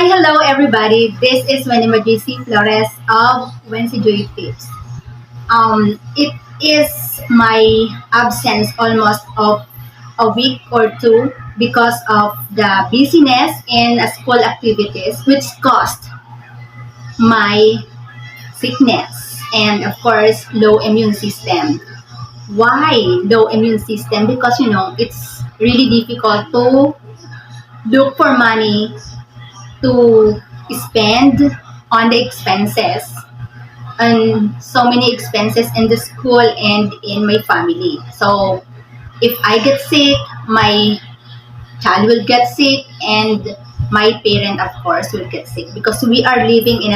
Hi, hello everybody. This is Wency Flores of Wency Tips. It is my absence almost of a week or two because of the busyness in school activities, which caused my sickness and of course low immune system. Why low immune system? Because it's really difficult to look for money to spend on the expenses and so many expenses in the school and in my family. So if I get sick, my child will get sick and my parent of course will get sick because we are living in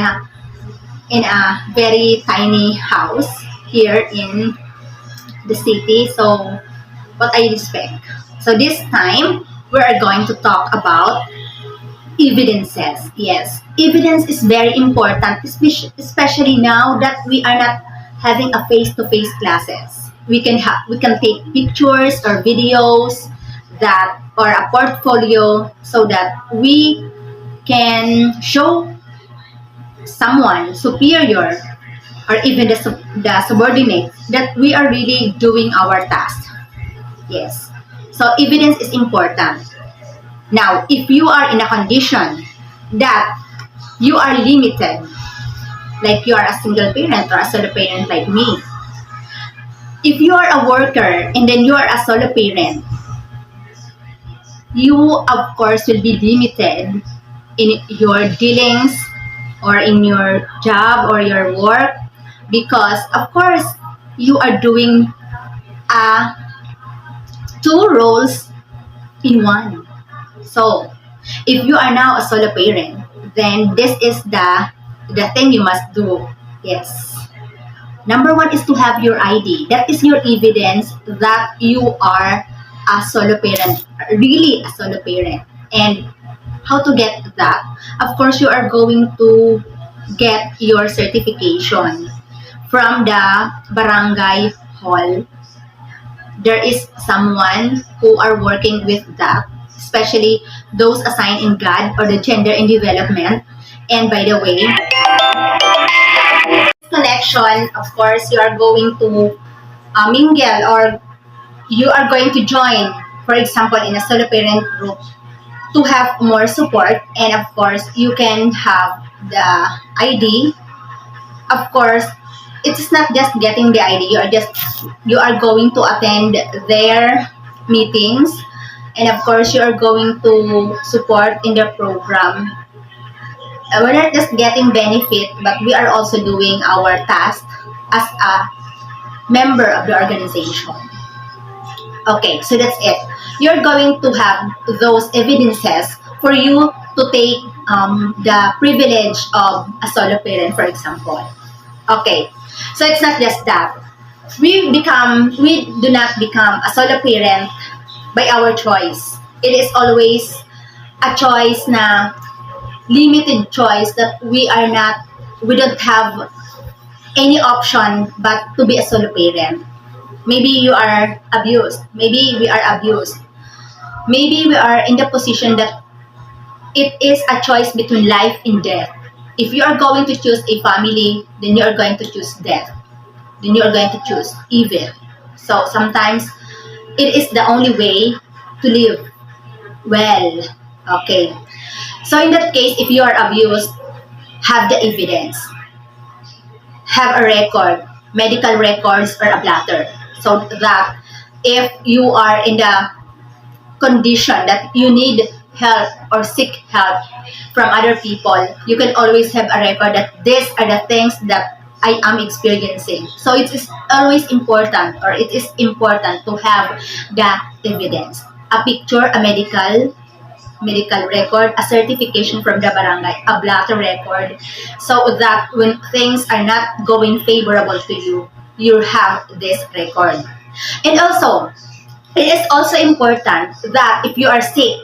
a very tiny house here in the city. So what I expect. So this time we are going to talk about evidences. Yes, evidence is very important, especially now that we are not having a face-to-face classes. We can take pictures or videos that or a portfolio so that we can show someone superior or even the subordinate that we are really doing our task. Yes, so evidence is important. Now, if you are in a condition that you are limited, like you are a single parent or a solo parent like me, if you are a worker and then you are a solo parent, you of course will be limited in your dealings or in your job or your work because of course you are doing uh, two roles in one. So, if you are now a solo parent, then this is the thing you must do. Yes. Number one is to have your ID. That is your evidence that you are a solo parent, really a solo parent. And how to get that? Of course, you are going to get your certification from the barangay hall. There is someone who are working with that, especially those assigned in GAD or the gender and development. And by the way, connection, of course, you are going to mingle or you are going to join, for example, in a solo parent group to have more support. And of course, you can have the ID. Of course, it is not just getting the ID. You are going to attend their meetings, and of course, you are going to support in their program. We're not just getting benefit, but we are also doing our task as a member of the organization. Okay, so that's it. You're going to have those evidences for you to take the privilege of a solo parent, for example. Okay, so it's not just that. We do not become a solo parent by our choice. It is always a choice na limited choice that we don't have any option but to be a solo parent. Maybe you are abused. Maybe we are abused. Maybe we are in the position that it is a choice between life and death. If you are going to choose a family, then you are going to choose death. Then you are going to choose evil. So sometimes it is the only way to live well. Okay. So in that case, if you are abused, have the evidence. Have a record, medical records or a blatter. So that if you are in the condition that you need help or seek help from other people, you can always have a record that these are the things that I am experiencing. So it is always important or it is important to have the evidence. A picture, a medical record, a certification from the barangay, a blatter record, so that when things are not going favorable to you, you have this record. And also, it is also important that if you are sick,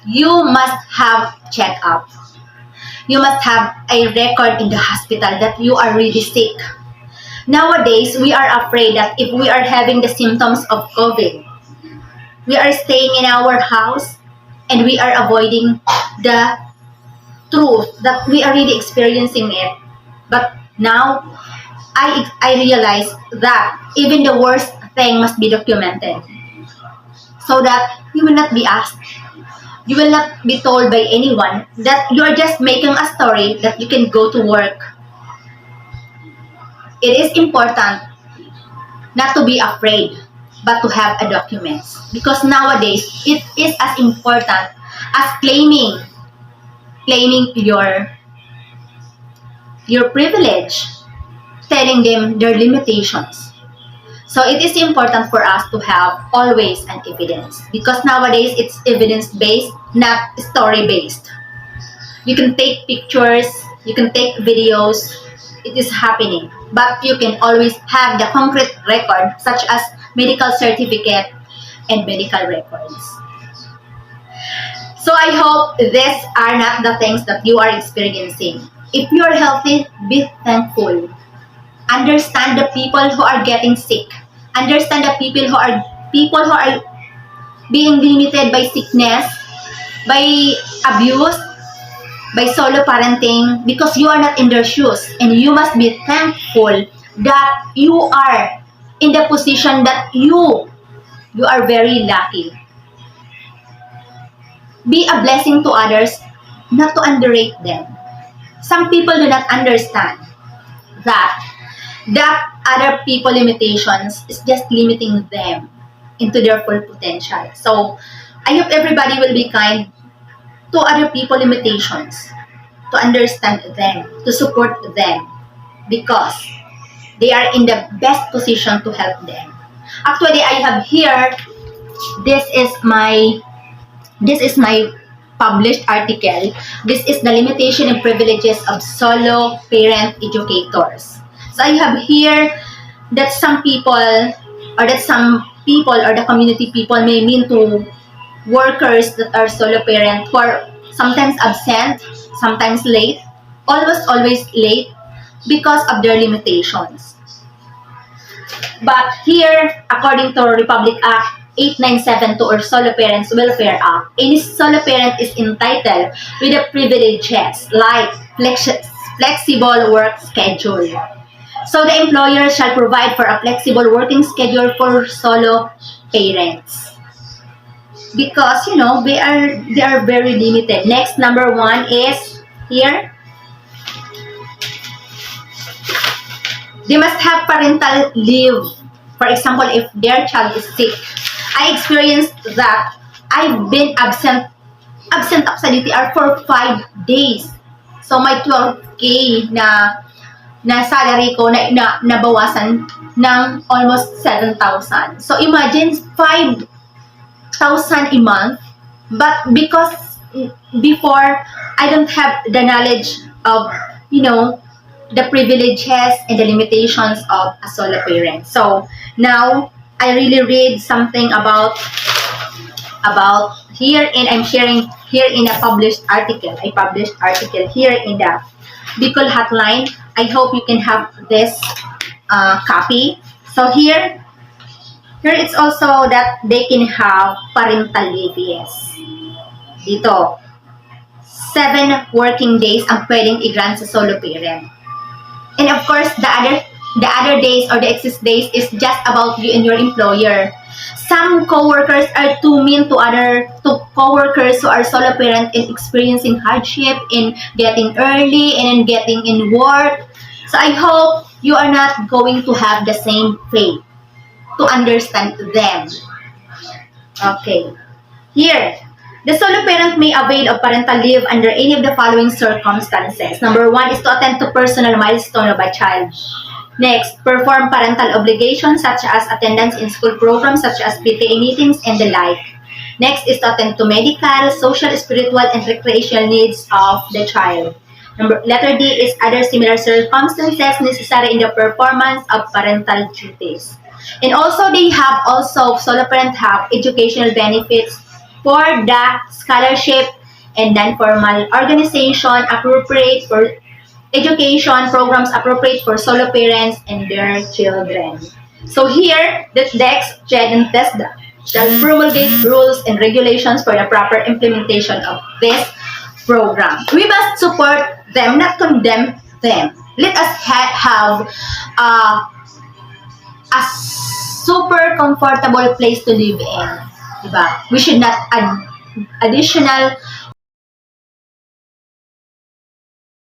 you must have checkup. You must have a record in the hospital that you are really sick. Nowadays, we are afraid that if we are having the symptoms of COVID, we are staying in our house and we are avoiding the truth that we are really experiencing it. But now, I realize that even the worst thing must be documented so that you will not be asked. You will not be told by anyone that you are just making a story that you can go to work. It is important not to be afraid, but to have a document. Because nowadays, it is as important as claiming your privilege, telling them their limitations. So it is important for us to have always an evidence because nowadays it's evidence based, not story based. You can take pictures, you can take videos, it is happening. But you can always have the concrete record such as medical certificate and medical records. So I hope these are not the things that you are experiencing. If you are healthy, be thankful. Understand the people who are getting sick. Understand the people who are being limited by sickness, by abuse, by solo parenting, because you are not in their shoes, and you must be thankful that you are in the position that you are very lucky. Be a blessing to others, not to underrate them. Some people do not understand that other people limitations is just limiting them into their full potential. So I hope everybody will be kind to other people limitations, to understand them, to support them, because they are in the best position to help them. Actually, I have here, this is my this is my published article. This is the limitation and privileges of solo parent educators. So I have here that some people or the community people may mean to workers that are solo parent who are sometimes absent, sometimes late, always late because of their limitations. But here, according to Republic Act 8972 or Solo Parents Welfare Act, any solo parent is entitled with the privileges like flexible work schedule. So the employer shall provide for a flexible working schedule for solo parents. Because they are very limited. Next, number 1 is here. They must have parental leave. For example, if their child is sick. I experienced that I've been absent absenteeity for 5 days. So my 12K na salary ko nabawasan ng almost 7,000. So imagine 5,000 a month, but because before I don't have the knowledge of the privileges and the limitations of a solo parent. So now I really read something about here, and I'm sharing here in a published article. I published article here in the Bicol Hotline. I hope you can have this copy. So here it's also that they can have parental leave. Yes. Dito, 7 working days ang pwedeng i-grant sa solo parent. And of course, the other days or the excess days is just about you and your employer. Some coworkers are too mean to coworkers who are solo parent and experiencing hardship in getting early and in getting in work. So I hope you are not going to have the same fate to understand them. Okay. Here, the solo parent may avail of parental leave under any of the following circumstances. Number 1 is to attend to personal milestone of a child. Next, perform parental obligations such as attendance in school programs such as PTA meetings and the like. Next is to attend to medical, social, spiritual, and recreational needs of the child. Letter D is other similar circumstances necessary in the performance of parental duties. And also, solo parent have educational benefits for the scholarship and non-formal organization appropriate for education programs appropriate for solo parents and their children. So here, the DEX, JED, and TESDA shall promulgate rules and regulations for the proper implementation of these program. We must support them, not condemn them. Let us have a super comfortable place to live in. Diba? We should not add additional